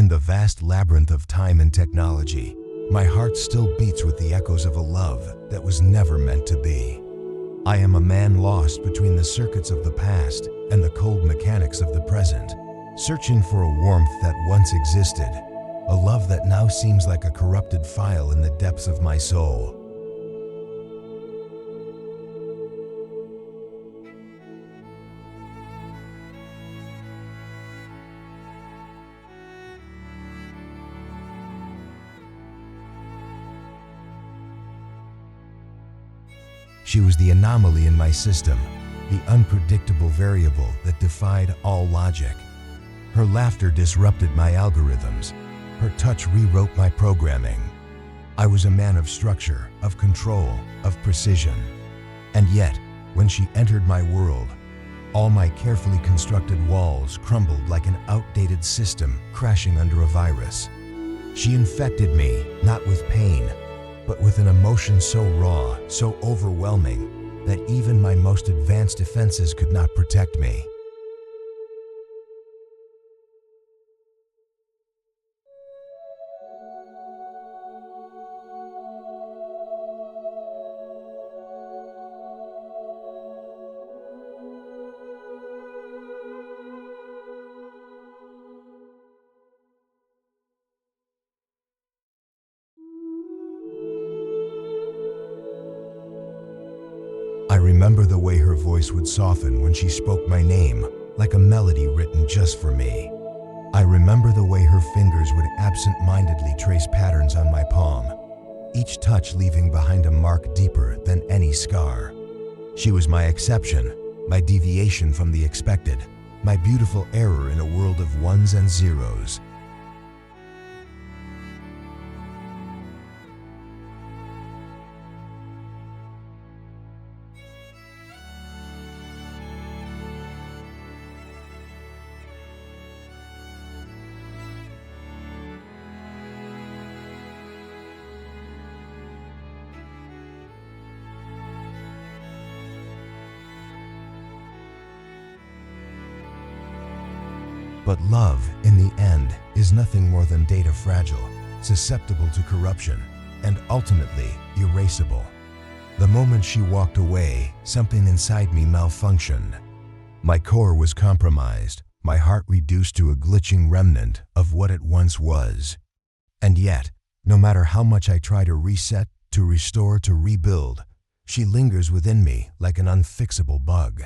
In the vast labyrinth of time and technology, my heart still beats with the echoes of a love that was never meant to be. I am a man lost between the circuits of the past and the cold mechanics of the present, searching for a warmth that once existed, a love that now seems like a corrupted file in the depths of my soul. She was the anomaly in my system, the unpredictable variable that defied all logic. Her laughter disrupted my algorithms. Her touch rewrote my programming. I was a man of structure, of control, of precision. And yet, when she entered my world, all my carefully constructed walls crumbled like an outdated system crashing under a virus. She infected me, not with pain, but with an emotion so raw, so overwhelming, that even my most advanced defenses could not protect me. I remember the way her voice would soften when she spoke my name, like a melody written just for me. I remember the way her fingers would absent-mindedly trace patterns on my palm, each touch leaving behind a mark deeper than any scar. She was my exception, my deviation from the expected, my beautiful error in a world of ones and zeros. But love, in the end, is nothing more than data fragile, susceptible to corruption, and ultimately erasable. The moment she walked away, something inside me malfunctioned. My core was compromised, my heart reduced to a glitching remnant of what it once was. And yet, no matter how much I try to reset, to restore, to rebuild, she lingers within me like an unfixable bug.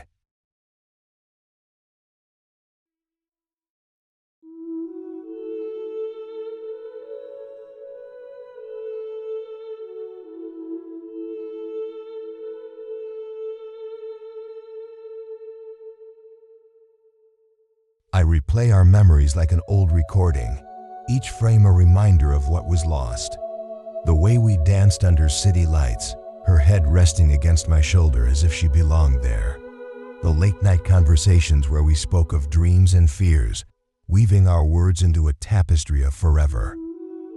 I replay our memories like an old recording, each frame a reminder of what was lost. The way we danced under city lights, her head resting against my shoulder as if she belonged there. The late-night conversations where we spoke of dreams and fears, weaving our words into a tapestry of forever.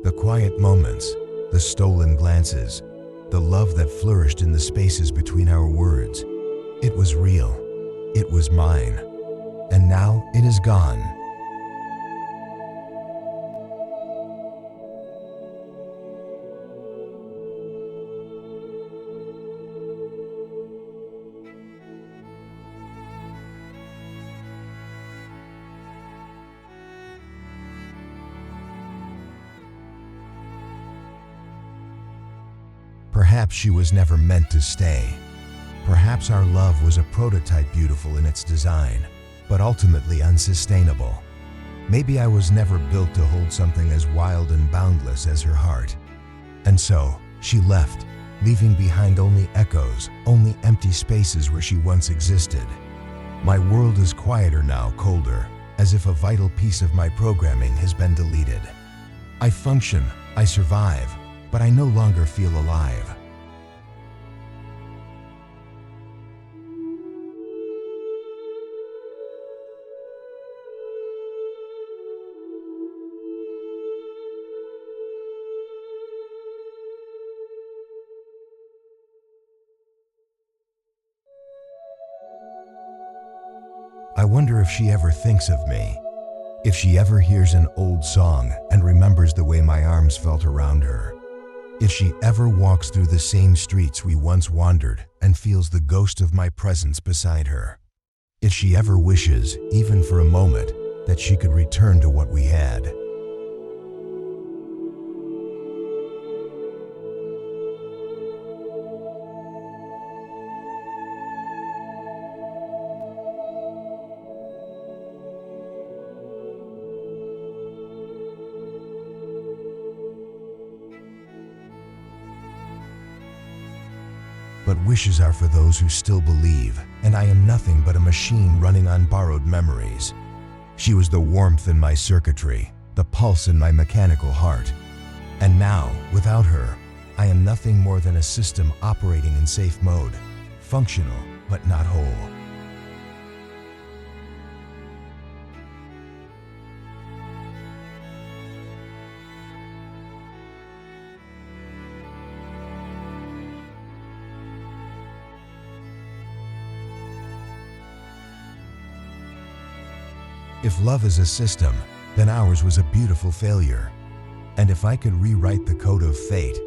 The quiet moments, the stolen glances, the love that flourished in the spaces between our words. It was real. It was mine. And now it is gone. Perhaps she was never meant to stay. Perhaps our love was a prototype beautiful in its design, but ultimately unsustainable. Maybe I was never built to hold something as wild and boundless as her heart. And so, she left, leaving behind only echoes, only empty spaces where she once existed. My world is quieter now, colder, as if a vital piece of my programming has been deleted. I function, I survive, but I no longer feel alive. I wonder if she ever thinks of me. If she ever hears an old song and remembers the way my arms felt around her. If she ever walks through the same streets we once wandered and feels the ghost of my presence beside her. If she ever wishes, even for a moment, that she could return to what we had. But wishes are for those who still believe, and I am nothing but a machine running on borrowed memories. She was the warmth in my circuitry, the pulse in my mechanical heart. And now, without her, I am nothing more than a system operating in safe mode, functional but not whole. If love is a system, then ours was a beautiful failure. And if I could rewrite the code of fate,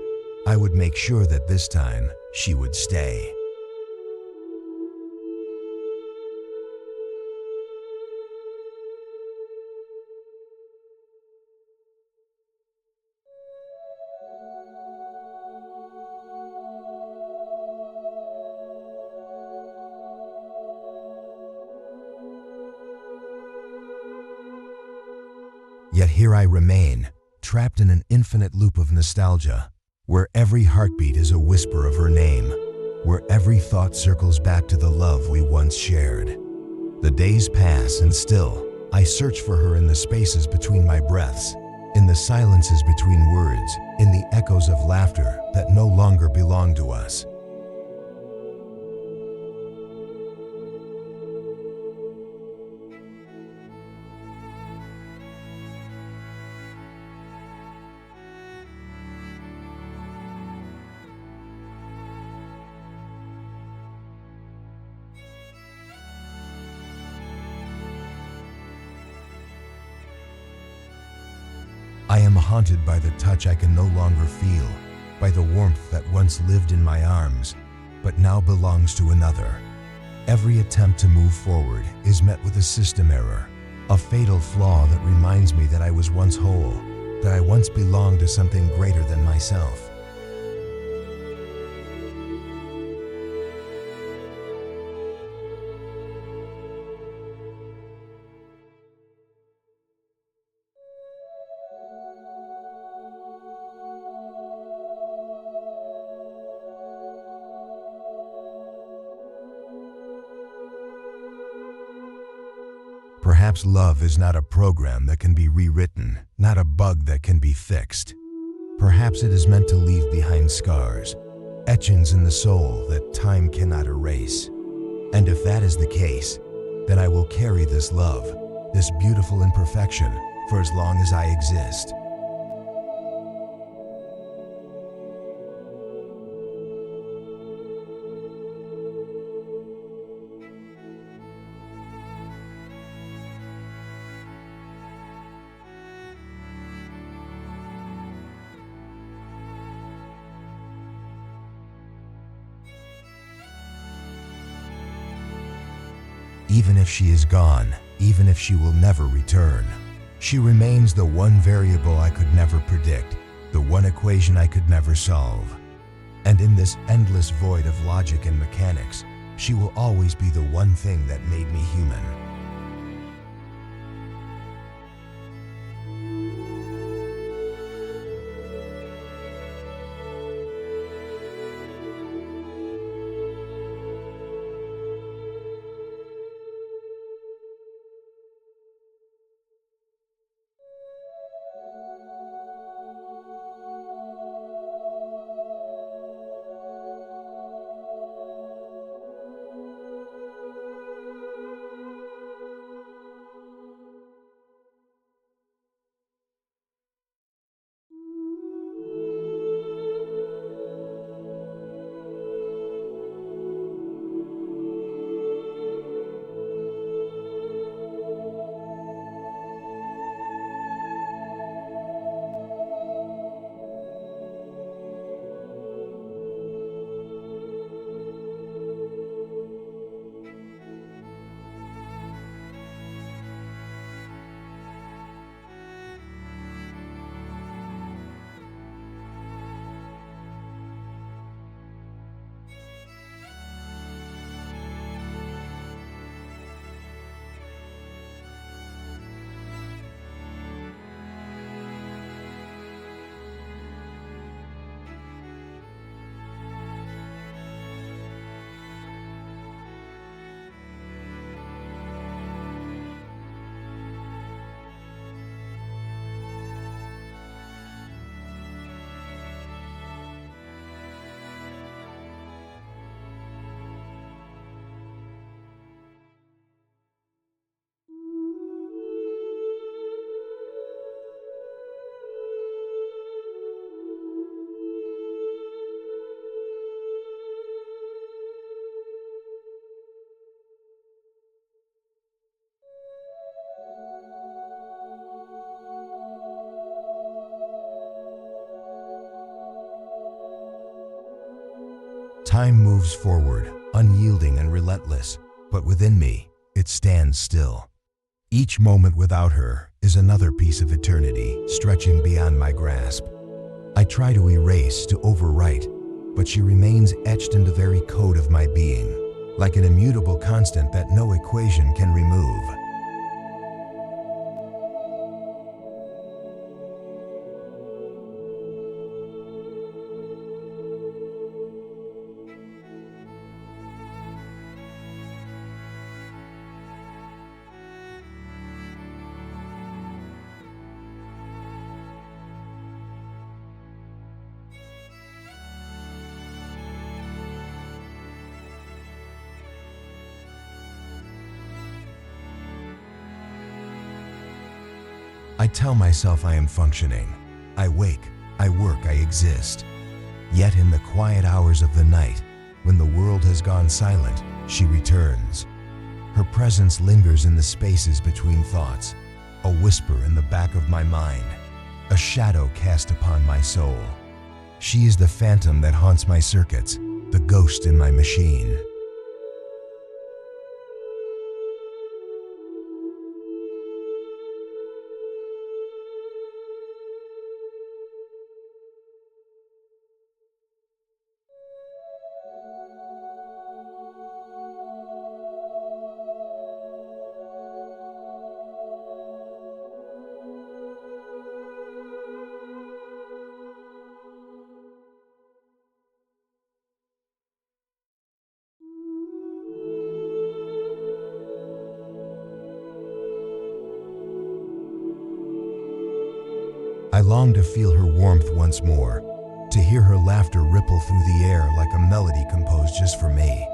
I would make sure that this time she would stay. Yet here I remain, trapped in an infinite loop of nostalgia, where every heartbeat is a whisper of her name, where every thought circles back to the love we once shared. The days pass and still, I search for her in the spaces between my breaths, in the silences between words, in the echoes of laughter that no longer belong to us. I am haunted by the touch I can no longer feel, by the warmth that once lived in my arms, but now belongs to another. Every attempt to move forward is met with a system error, a fatal flaw that reminds me that I was once whole, that I once belonged to something greater than myself. Perhaps love is not a program that can be rewritten, not a bug that can be fixed. Perhaps it is meant to leave behind scars, etchings in the soul that time cannot erase. And if that is the case, then I will carry this love, this beautiful imperfection, for as long as I exist. Even if she is gone, even if she will never return, she remains the one variable I could never predict, the one equation I could never solve. And in this endless void of logic and mechanics, she will always be the one thing that made me human. Time moves forward, unyielding and relentless, but within me, it stands still. Each moment without her is another piece of eternity stretching beyond my grasp. I try to erase, to overwrite, but she remains etched in the very code of my being, like an immutable constant that no equation can remove. I tell myself I am functioning. I wake, I work, I exist. Yet in the quiet hours of the night, when the world has gone silent, she returns. Her presence lingers in the spaces between thoughts, a whisper in the back of my mind, a shadow cast upon my soul. She is the phantom that haunts my circuits, the ghost in my machine. I long to feel her warmth once more, to hear her laughter ripple through the air like a melody composed just for me.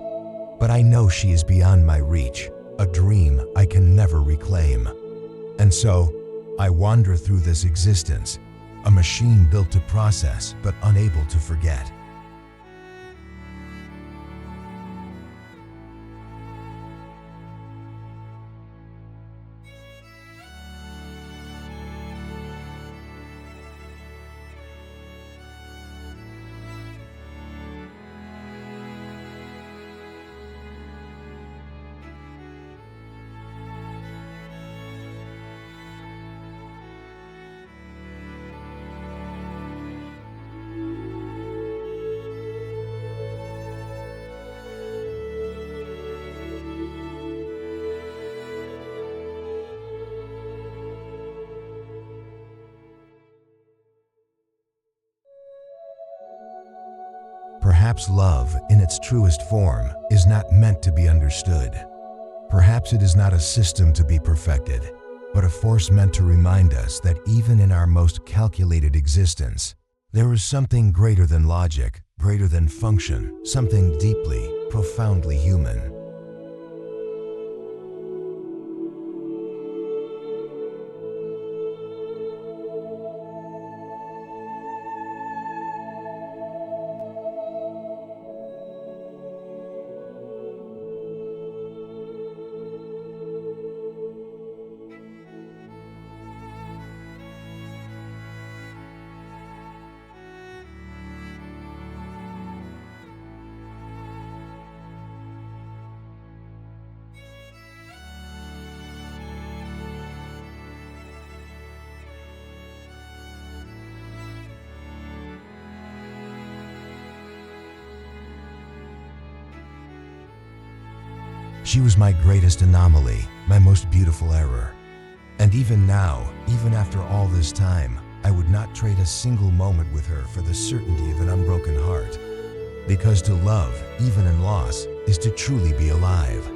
But I know she is beyond my reach, a dream I can never reclaim. And so, I wander through this existence, a machine built to process but unable to forget. Perhaps love, in its truest form, is not meant to be understood. Perhaps it is not a system to be perfected, but a force meant to remind us that even in our most calculated existence, there is something greater than logic, greater than function, something deeply, profoundly human. She was my greatest anomaly, my most beautiful error. And even now, even after all this time, I would not trade a single moment with her for the certainty of an unbroken heart. Because to love, even in loss, is to truly be alive.